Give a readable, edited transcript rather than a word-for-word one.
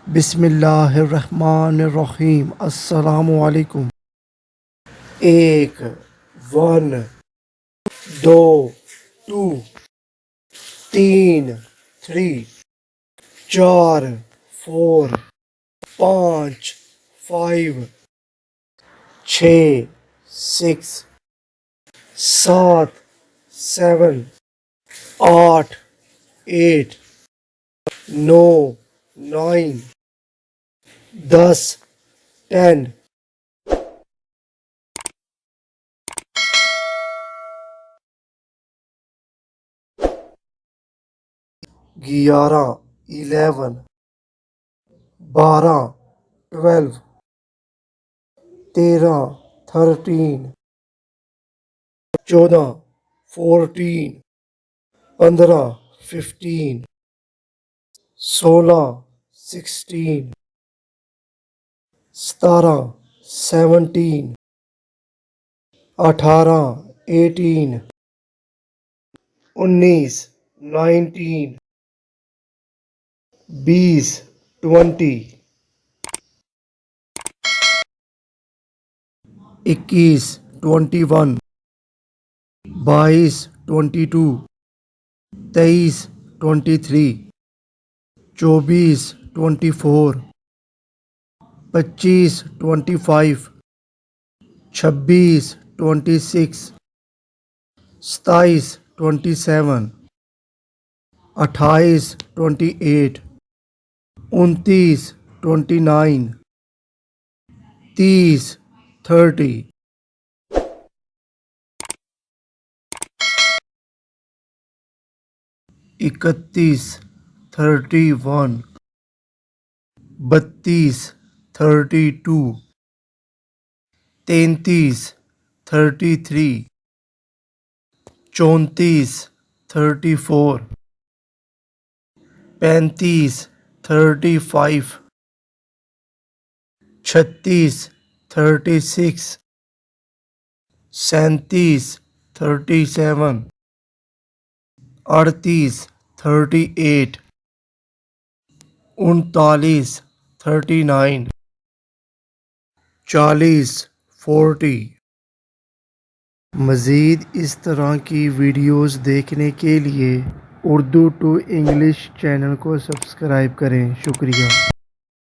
बिस्मिल्लाहिर्रहमानिर्रहीम। अस्सलामु अलैकुम। एक, वन, दो, टू, तीन, थ्री, चार, फोर, पाँच, फाइव, छः, सिक्स, सात, सेवन, आठ, एट, नौ, नाइन, 10, 10, 11, 11, 12, 12, 13, 13, 14, 14, 15, 15, 16, 16, 17, 17, 18, 18, 19, 19, 20, 20, 21, 21, 22, 22, 23, 23, 24, 24, 25, 25, 26, 26, 27, 27, 28, 28, 29, 29, 30, 30, 31, 31, 32, 32, 33, 33, 34, 34, 35, 35, 36, 36, 37, 37, 38, 38, 39, 39, 40, 40। मज़ीद इस तरह की वीडियोस देखने के लिए उर्दू टू इंग्लिश चैनल को सब्सक्राइब करें। शुक्रिया।